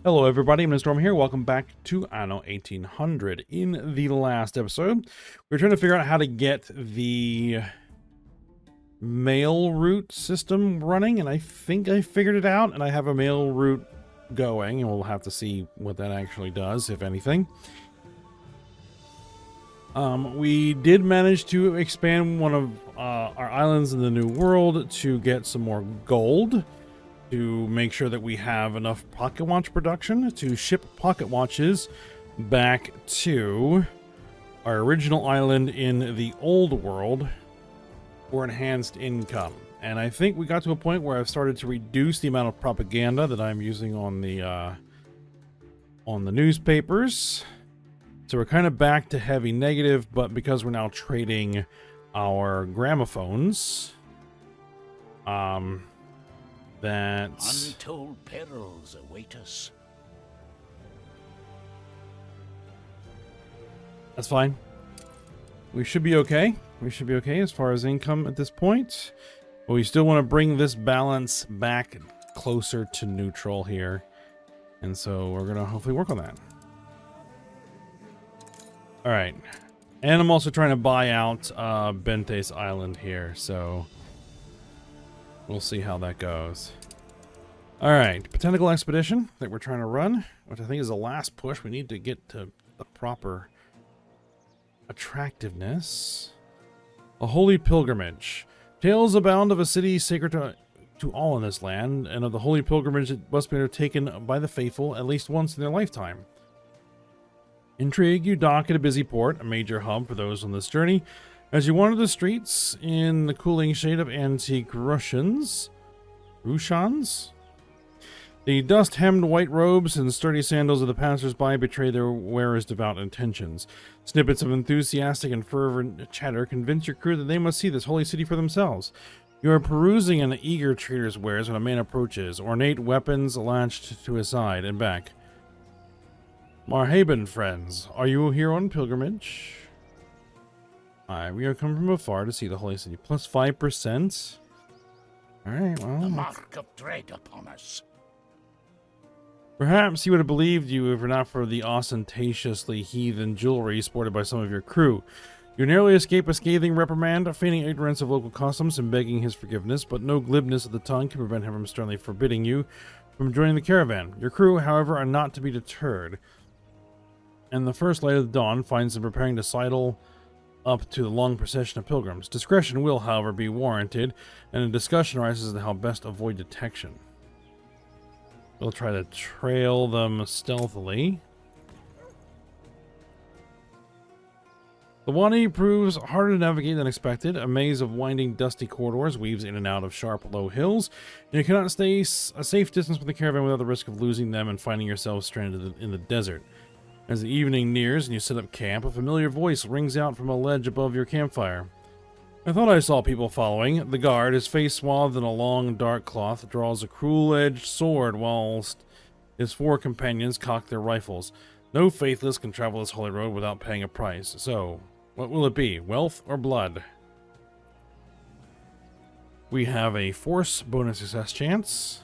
Hello everybody, I'm Storm here. Welcome back to Anno 1800. In the last episode, we were trying to figure out how to get the mail route system running, and I think I figured it out, and I have a mail route going, and we'll have to see what that actually does, if anything. We did manage to expand one of our islands in the New World to get some more gold, to make sure that we have enough pocket watch production to ship pocket watches back to our original island in the old world for enhanced income. And I think we got to a point where I've started to reduce the amount of propaganda that I'm using on the newspapers. So we're kind of back to heavy negative, but because we're now trading our gramophones, untold perils await us. That's fine. We should be okay. We should be okay as far as income at this point. But we still want to bring this balance back closer to neutral here. And so we're going to hopefully work on that. Alright. And I'm also trying to buy out Bente's Island here, so we'll see how that goes. Alright, Botanical Expedition that we're trying to run, which I think is the last push. We need to get to the proper attractiveness. A holy pilgrimage. Tales abound of a city sacred to all in this land, and of the holy pilgrimage that must be undertaken by the faithful at least once in their lifetime. Intrigue, you dock at a busy port, a major hub for those on this journey. As you wander the streets in the cooling shade of antique Russians, the dust-hemmed white robes and sturdy sandals of the passers-by betray their wearers' devout intentions. Snippets of enthusiastic and fervent chatter convince your crew that they must see this holy city for themselves. You are perusing an eager trader's wares when a man approaches, ornate weapons latched to his side and back. Marhaban, friends, are you here on pilgrimage? We are come from afar to see the holy city. Plus 5%. Alright, well. The mark of dread upon us. Perhaps he would have believed you if it were not for the ostentatiously heathen jewelry sported by some of your crew. You narrowly escape a scathing reprimand, feigning ignorance of local customs and begging his forgiveness, but no glibness of the tongue can prevent him from sternly forbidding you from joining the caravan. Your crew, however, are not to be deterred. And the first light of the dawn finds them preparing to sidle up to the long procession of pilgrims. Discretion will, however, be warranted, and a discussion arises as to how best avoid detection. We'll try to trail them stealthily. The Wadi proves harder to navigate than expected. A maze of winding, dusty corridors weaves in and out of sharp, low hills, and you cannot stay a safe distance from the caravan without the risk of losing them and finding yourselves stranded in the desert. As the evening nears and you set up camp, a familiar voice rings out from a ledge above your campfire. I thought I saw people following. The guard, his face swathed in a long, dark cloth, draws a cruel-edged sword whilst his four companions cock their rifles. No faithless can travel this holy road without paying a price. So, what will it be? Wealth or blood? We have a force bonus success chance.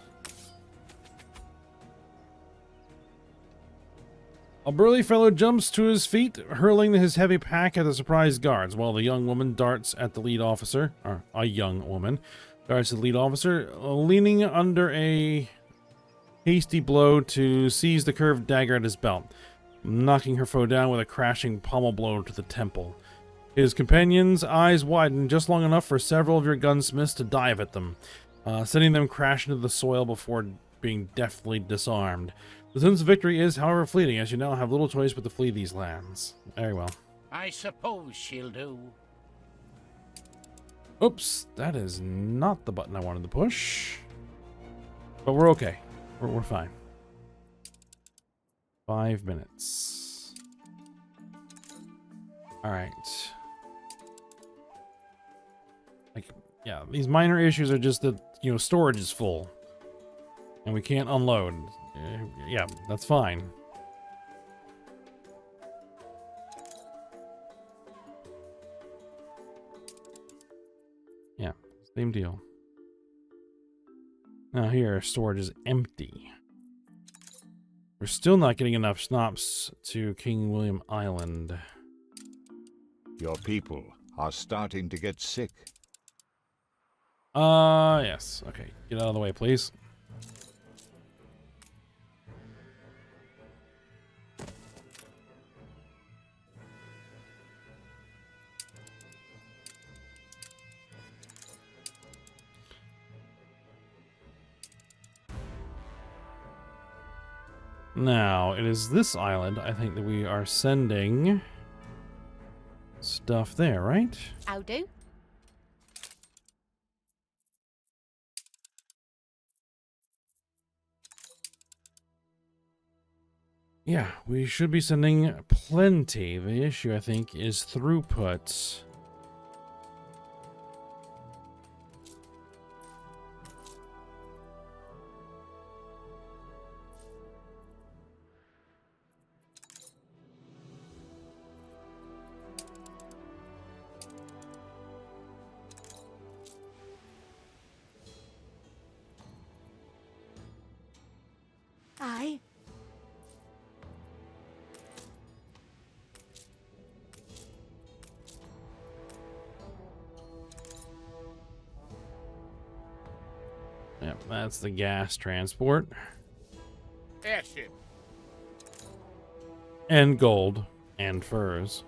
A burly fellow jumps to his feet, hurling his heavy pack at the surprised guards, while the young woman darts at the lead officer, or a young woman, darts at the lead officer, leaning under a hasty blow to seize the curved dagger at his belt, knocking her foe down with a crashing pommel blow to the temple. His companions' eyes widen just long enough for several of your gunsmiths to dive at them, sending them crashing to the soil before being deftly disarmed. The sense of victory is, however, fleeting, as you now have little choice but to flee these lands. Very well. I suppose she'll do. Oops, that is not the button I wanted to push. But we're okay. We're fine. 5 minutes. Alright. Like, yeah, these minor issues are just that, storage is full. And we can't unload. Yeah, that's fine. Yeah, same deal. Now here, storage is empty. We're still not getting enough schnapps to King William Island. Your people are starting to get sick. Yes. Okay, get out of the way, please. Now, it is this island, I think, that we are sending stuff there, right? I'll do. Yeah, we should be sending plenty. The issue, I think, is throughput. Aye. Yep, that's the gas transport. Airship. And gold. And furs.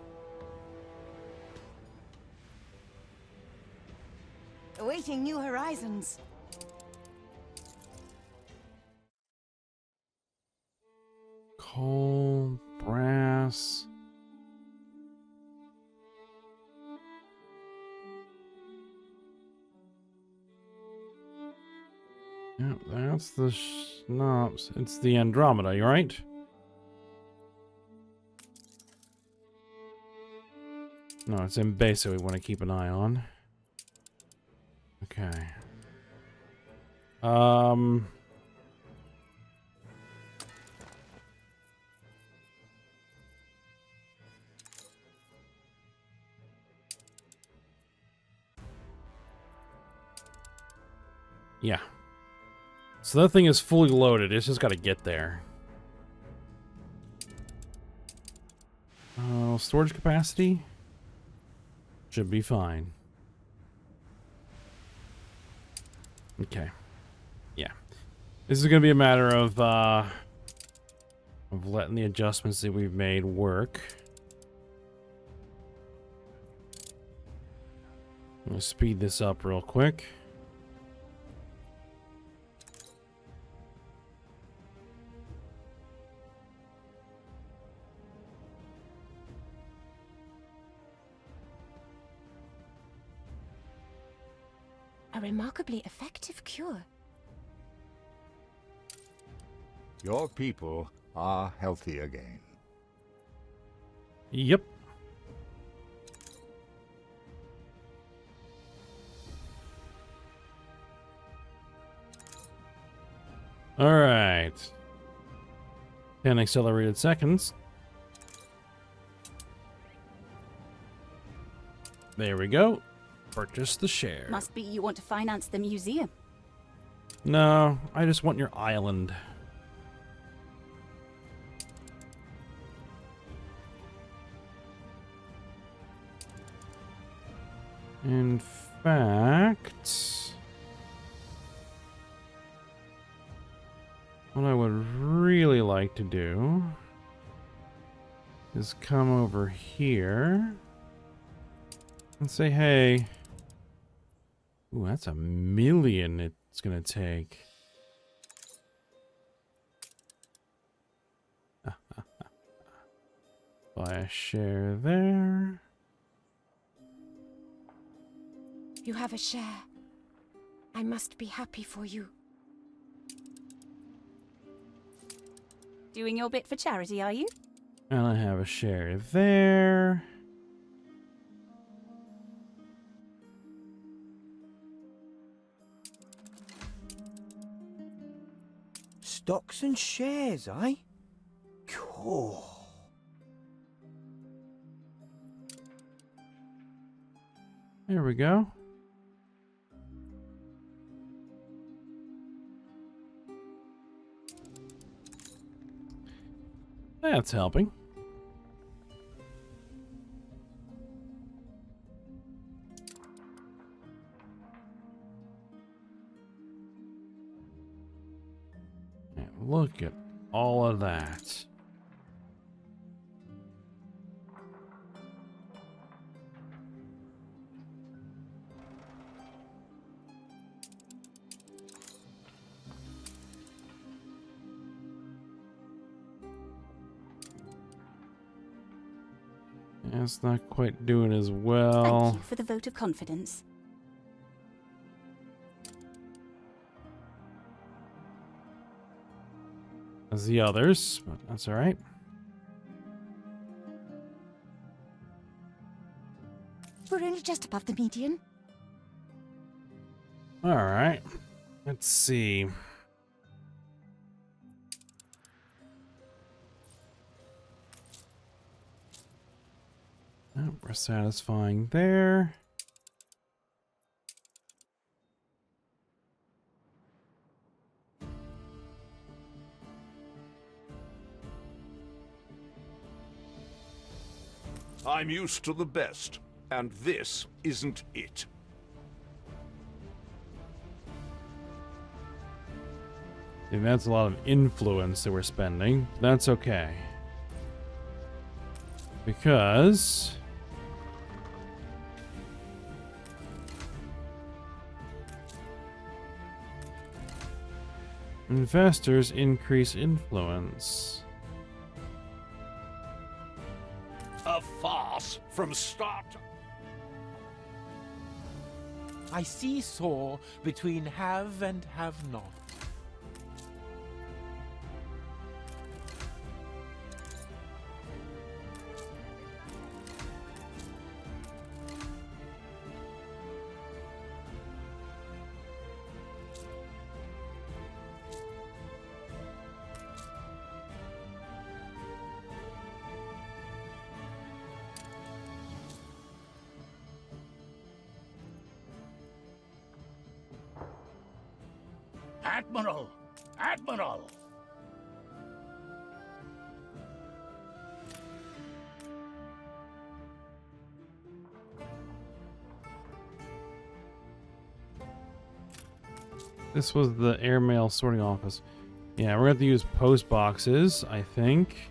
Awaiting new horizons. Coal, brass. Yep, that's the schnapps. It's the Andromeda, you right? No, it's in base that we want to keep an eye on. Okay. Yeah. So that thing is fully loaded. It's just got to get there. Storage capacity? Should be fine. Okay. Yeah. This is going to be a matter of letting the adjustments that we've made work. I'm going to speed this up real quick. A remarkably effective cure. Your people are healthy again. Yep. All right. 10 accelerated seconds. There we go. Purchase the share. Must be you want to finance the museum. No, I just want your island. In fact, what I would really like to do is come over here and say, hey, ooh, that's $1 million it's gonna take. Buy a share there. You have a share. I must be happy for you. Doing your bit for charity, are you? And I have a share there. Stocks and shares, eh? Cool. There we go. That's helping. And look at all of that. It's not quite doing as well. Thank you for the vote of confidence. As the others, but that's all right. We're only just above the median. All right. Let's see. Oh, we're satisfying there. I'm used to the best, and this isn't it. And that's a lot of influence that we're spending. That's okay. Because investors increase influence. A farce from start to... I seesaw between have and have not. Admiral! Admiral! This was the airmail sorting office. Yeah, we're going to have to use post boxes, I think.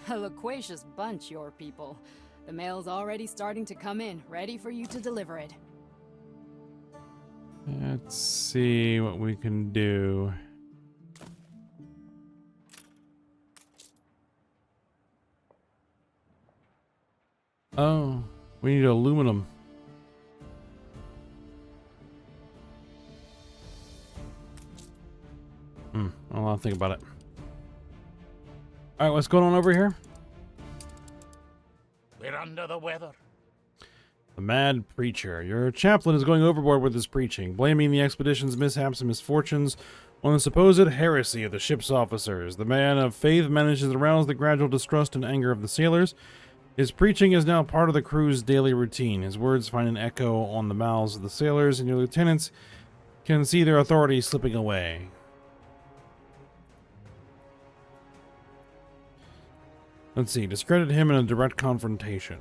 A loquacious bunch, your people. The mail's already starting to come in, ready for you to deliver it. Let's see what we can do. Oh, we need aluminum. I'll think about it. All right, what's going on over here? We're under the weather. The mad preacher. Your chaplain is going overboard with his preaching, blaming the expedition's mishaps and misfortunes on the supposed heresy of the ship's officers. The man of faith manages to arouse the gradual distrust and anger of the sailors. His preaching is now part of the crew's daily routine. His words find an echo on the mouths of the sailors, and your lieutenants can see their authority slipping away. Let's see. Discredit him in a direct confrontation.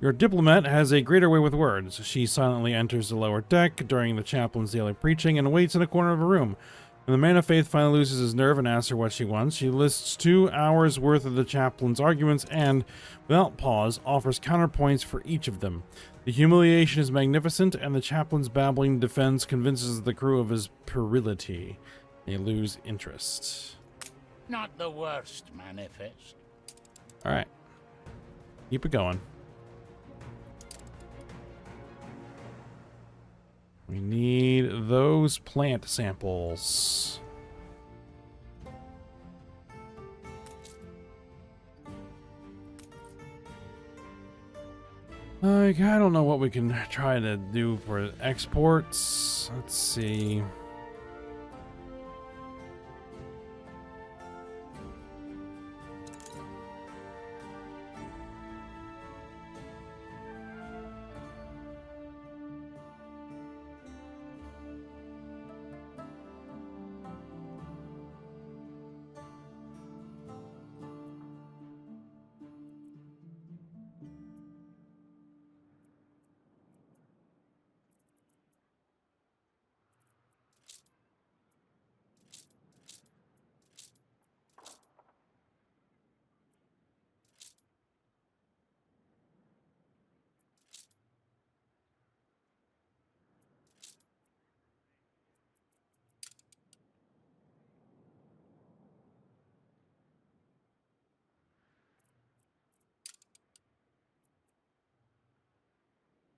Your diplomat has a greater way with words. She silently enters the lower deck during the chaplain's daily preaching and waits in a corner of a room. When the man of faith finally loses his nerve and asks her what she wants, she lists 2 hours worth of the chaplain's arguments and, without pause, offers counterpoints for each of them. The humiliation is magnificent, and the chaplain's babbling defense convinces the crew of his puerility. They lose interest. Not the worst manifest. Alright. Keep it going. We need those plant samples. Like, I don't know what we can try to do for exports. Let's see.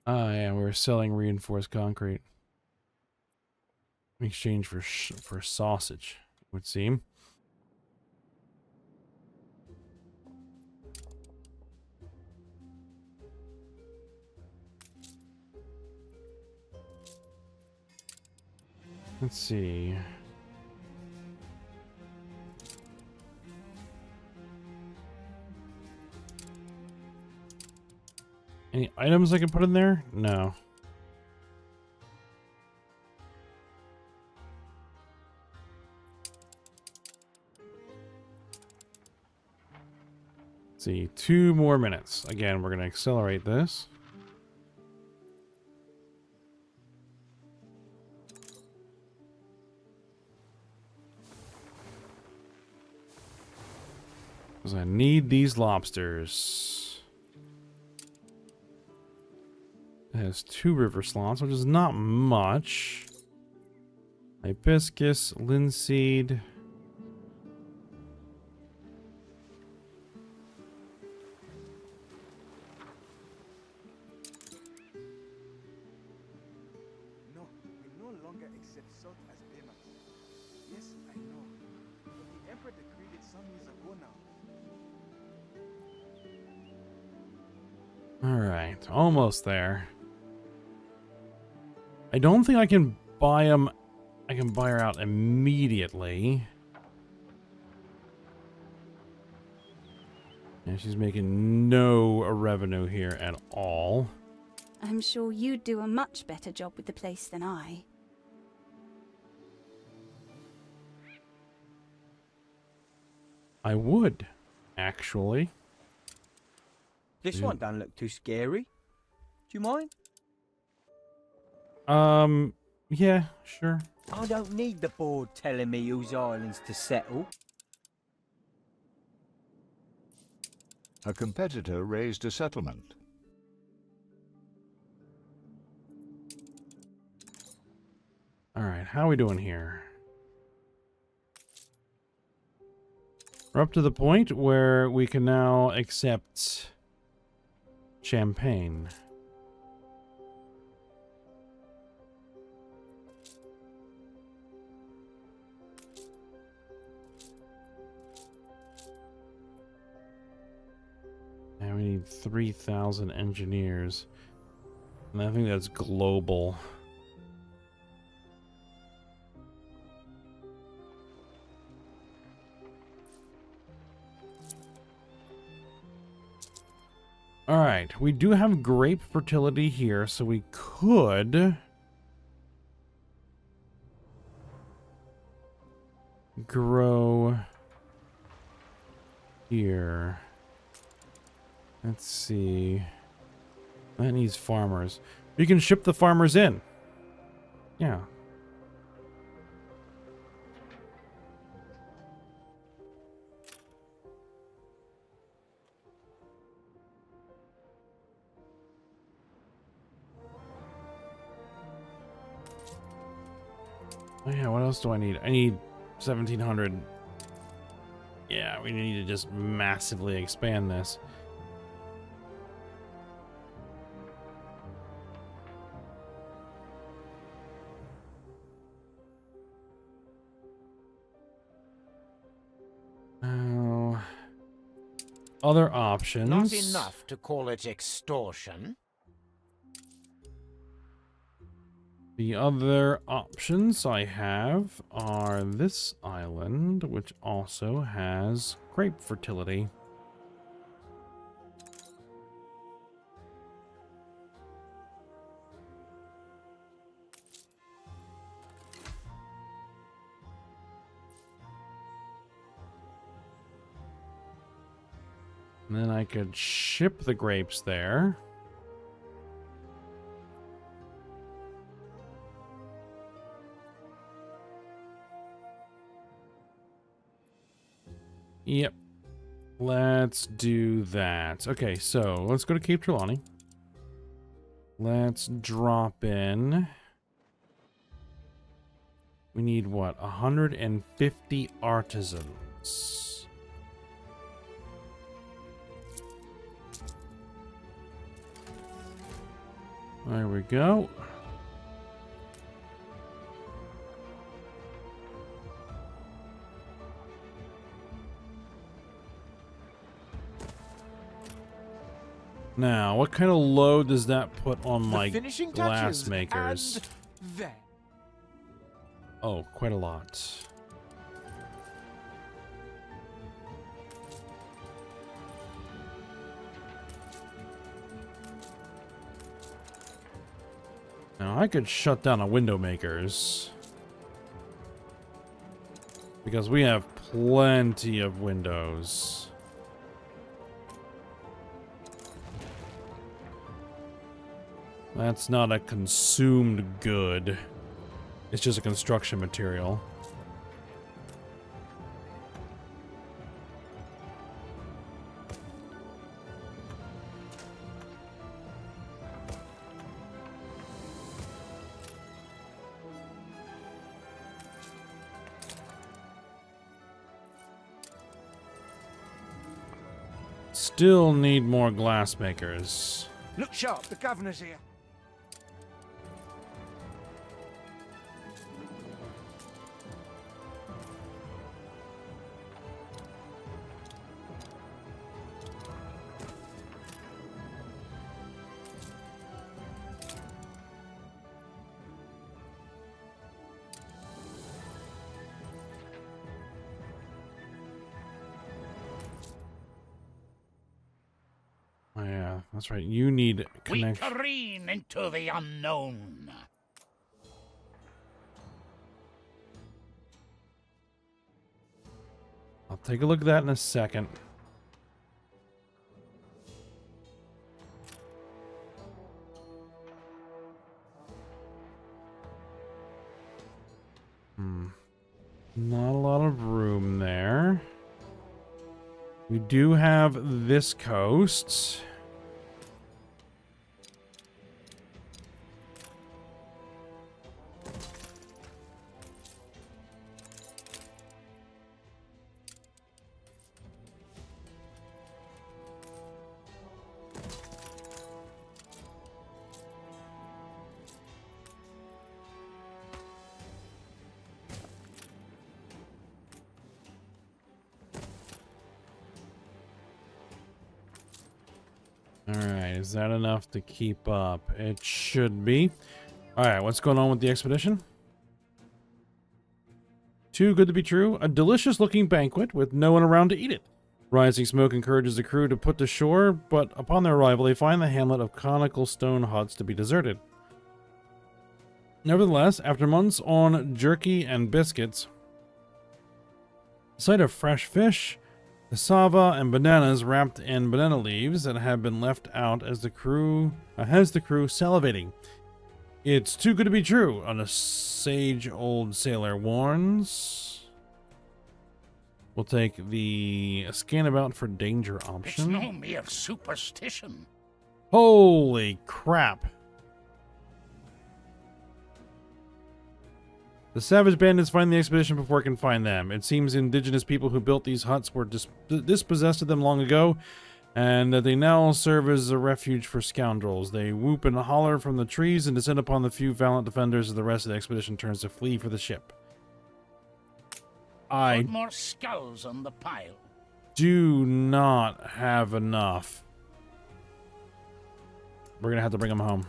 Ah, yeah, we're selling reinforced concrete in exchange for sausage, it would seem. Let's see. Any items I can put in there? No. Let's see, 2 more minutes. Again, we're going to accelerate this. Because I need these lobsters. It has 2 river slots, which is not much. Hibiscus, linseed. No, we no longer accept salt as payment. Yes, I know. But the Emperor decreed it some years ago now. Alright, almost there. I don't think I can buy them. I can buy her out immediately. And she's making no revenue here at all. I'm sure you'd do a much better job with the place than I. I would, actually. This one don't look too scary. Do you mind? Yeah, sure. I don't need the board telling me whose islands to settle. A competitor raised a settlement. Alright, how are we doing here? We're up to the point where we can now accept champagne. And we need 3,000 engineers. And I think that's global. Alright, we do have grape fertility here, so we could grow here. Let's see. That needs farmers. You can ship the farmers in. Yeah. Oh yeah, what else do I need? I need 1,700. Yeah, we need to just massively expand this. Other options. Not enough to call it extortion. The other options I have are this island, which also has grape fertility. And then I could ship the grapes there. Yep. Let's do that. Okay, so let's go to Cape Trelawney. Let's drop in. We need what? 150 artisans. There we go. Now, what kind of load does that put on my finishing glass touches, makers? and there. Oh, quite a lot. Now, I could shut down a window makers. Because we have plenty of windows. That's not a consumed good. It's just a construction material. Still need more glass makers. Look sharp, the governor's here. Oh, yeah, that's right. You need We connection. careen into the unknown. I'll take a look at that in a second. Not a lot of room there. We do have this coast. Alright, is that enough to keep up? It should be. Alright, what's going on with the expedition? Too good to be true. A delicious looking banquet with no one around to eat it. Rising smoke encourages the crew to put to shore, but upon their arrival they find the hamlet of conical stone huts to be deserted. Nevertheless, after months on jerky and biscuits, the sight of fresh fish, cassava, and bananas wrapped in banana leaves that have been left out as the crew has the crew salivating. It's too good to be true, a sage old sailor warns. We'll take the scan about for danger It's option. no mere superstition. Holy crap. The savage bandits find the expedition before it can find them. It seems indigenous people who built these huts were dispossessed of them long ago, and that they now serve as a refuge for scoundrels. They whoop and holler from the trees and descend upon the few valiant defenders as the rest of the expedition turns to flee for the ship. I Put more skulls on the pile. do not have enough. We're gonna have to bring them home.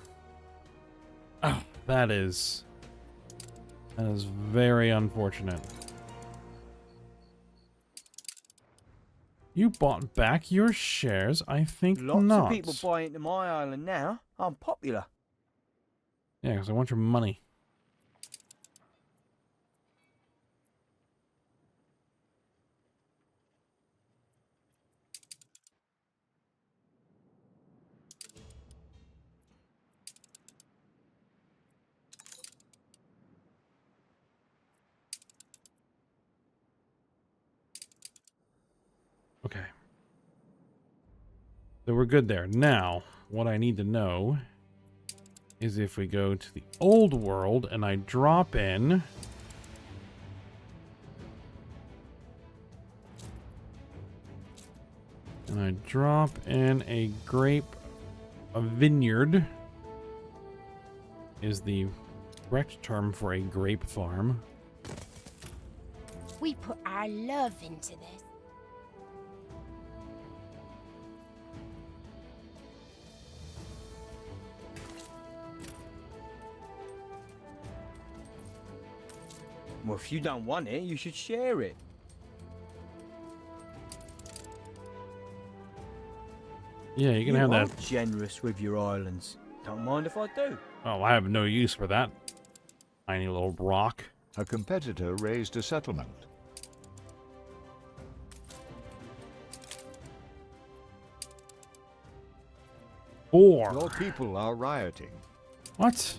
Oh, that is very unfortunate. You bought back your shares? I think Lots not. of people buy into my island now. I'm popular. Yeah, because I want your money. Okay. So we're good there. Now, what I need to know is if we go to the old world and I drop in a vineyard. is the correct term for a grape farm. We put our love into this. Well, if you don't want it, you should share it. Yeah, you can have are that. generous with your islands. Don't mind if I do. Oh, I have no use for that tiny little rock. A competitor raised a settlement. Four. Your people are rioting. What?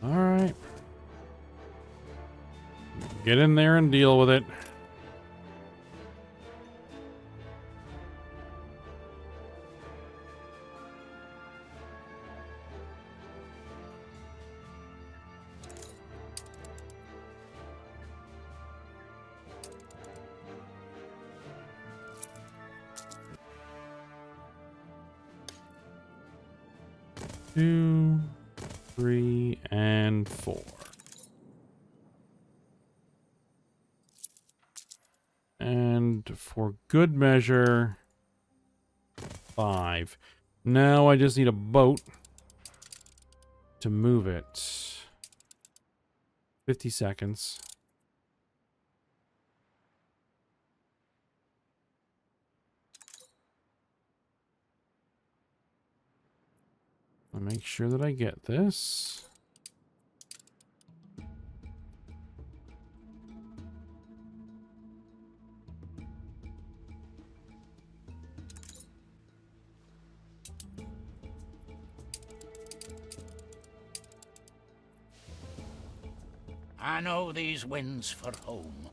All right. Get in there and deal with it. Two, 3, and 4. And for good measure, 5. Now I just need a boat to move it. 50 seconds. I'll make sure that I get this. I know these winds for home.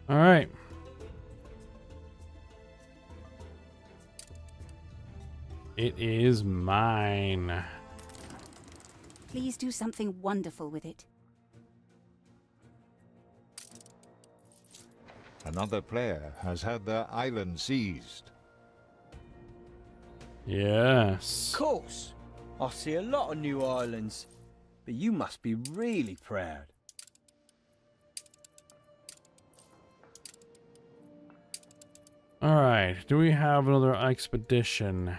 All right. It is mine. Please do something wonderful with it. Another player has had their island seized. Yes. Of course. I see a lot of new islands. But you must be really proud. All right. Do we have another expedition?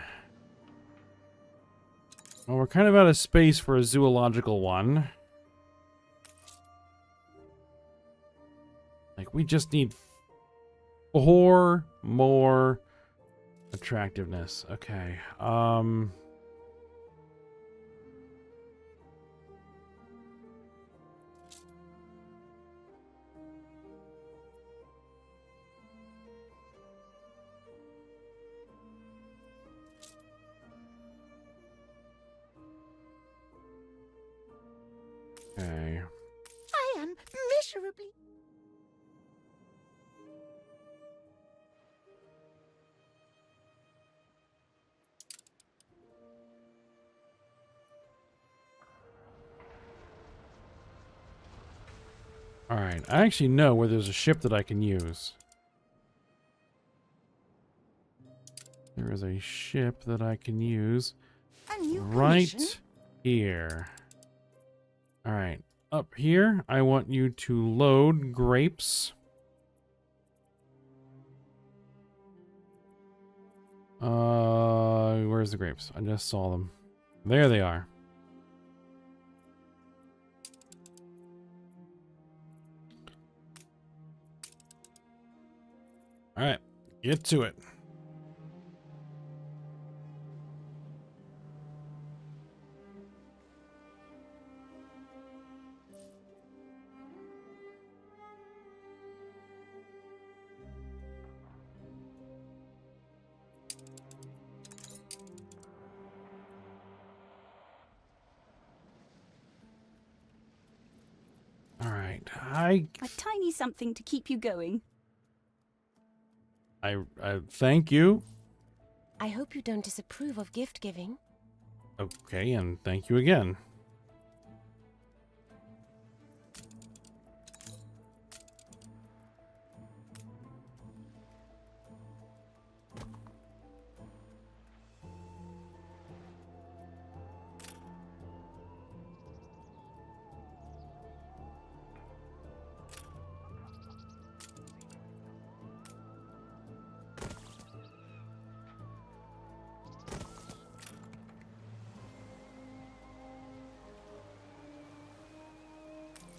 Well, we're kind of out of space for a zoological one. Like, we just need 4 more attractiveness. Okay. Okay. I am miserably. All right. I actually know where there's a ship that I can use. There is a ship that I can use A new right commission? here. All right. Up here, I want you to load grapes. Where's the grapes? I just saw them. There they are. All right, get to it. right. A tiny something to keep you going. I thank you. I hope you don't disapprove of gift giving. Okay, and thank you again.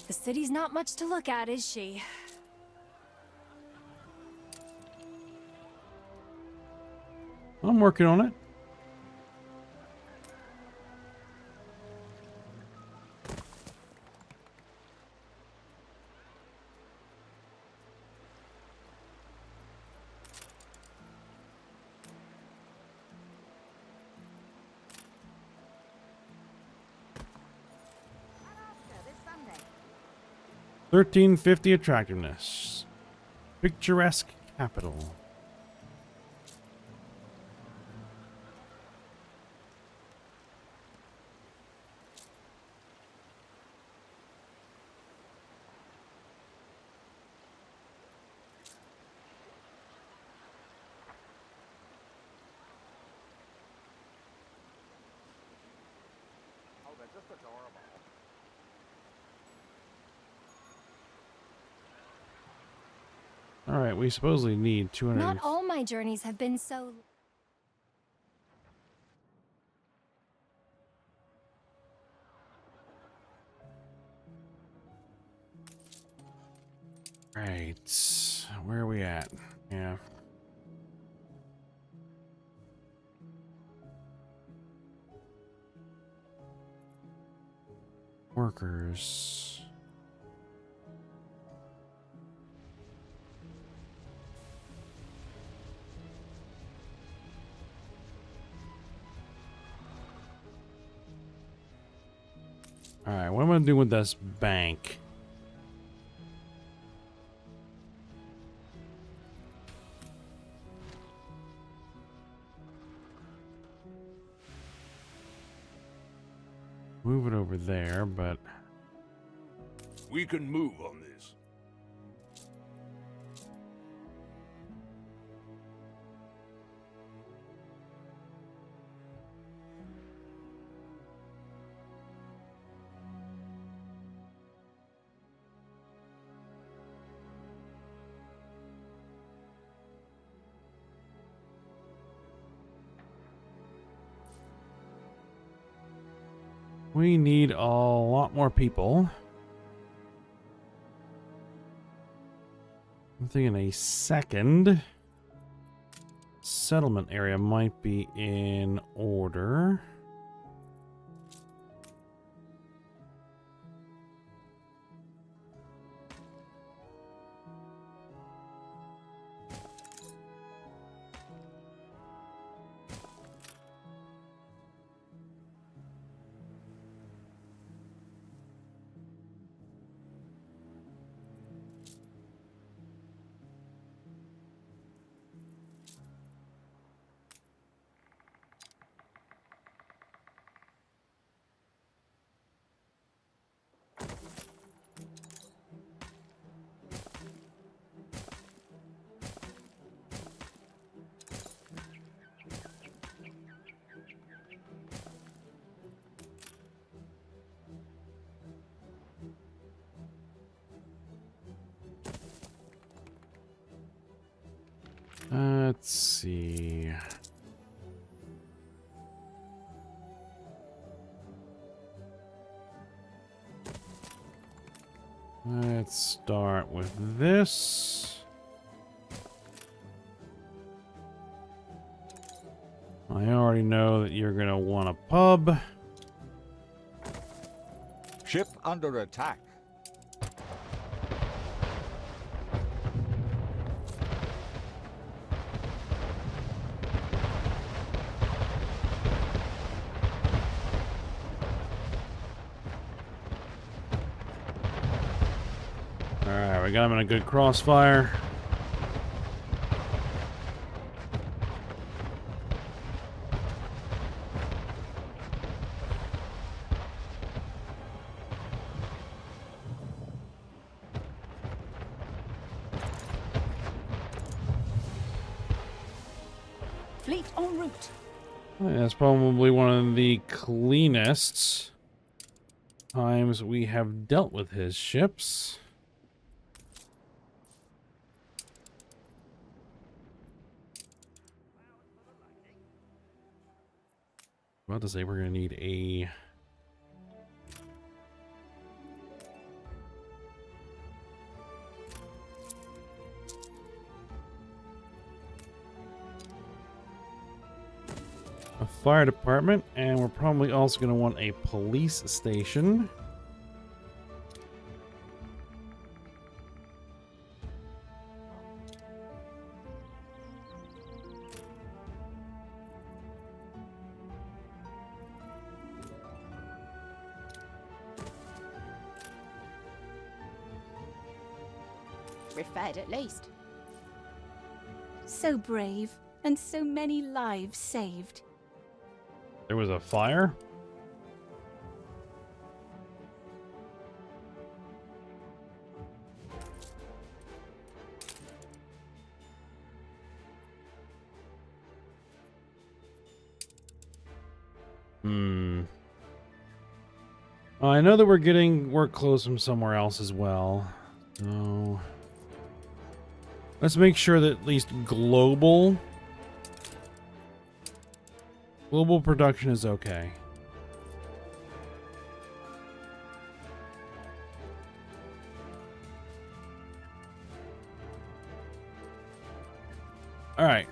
The city's not much to look at, is she? I'm working on it. $13.50 attractiveness. Picturesque capital. Oh, they're just adorable. All right, we supposedly need 200. Not all my journeys have been so... Right. Where are we at? Yeah. Workers. All right, what am I gonna do with this bank? Move it over there, but We can move on this. we need a lot more people. I'm thinking a second settlement area might be in order. Let's see. Let's start with this. I already know that you're gonna want a pub. Ship under attack. Alright, we got him in a good crossfire. Fleet en route. That's probably one of the cleanest times we have dealt with his ships. I'm about to say we're going to need a... fire department, and we're probably also going to want a police station. We're fed at least. So brave, and so many lives saved. There was a fire? I know that we're getting work clothes from somewhere else as well. So let's make sure that at least global production is okay. All right.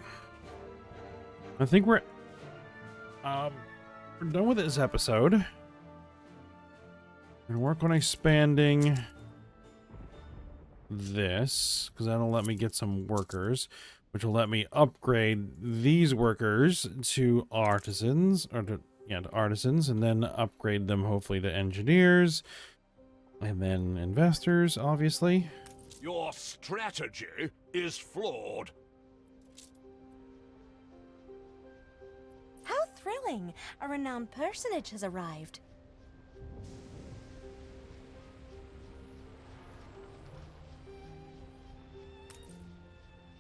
I think we're done with this episode. We're gonna work on expanding this because that'll let me get some workers, which will let me upgrade these workers to artisans, or to artisans, and then upgrade them hopefully to engineers, and then investors, obviously. Your strategy is flawed. How thrilling! A renowned personage has arrived.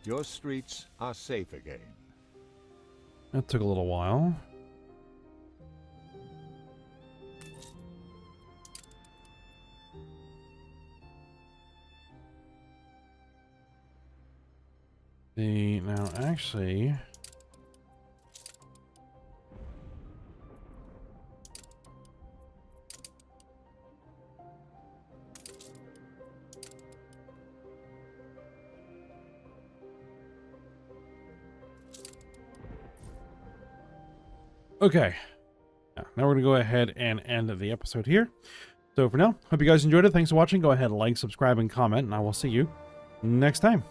Your streets are safe again. That took a little while. Now actually... Okay, now we're going to go ahead and end the episode here. So for now, hope you guys enjoyed it. Thanks for watching. Go ahead, like, subscribe, and comment, and I will see you next time.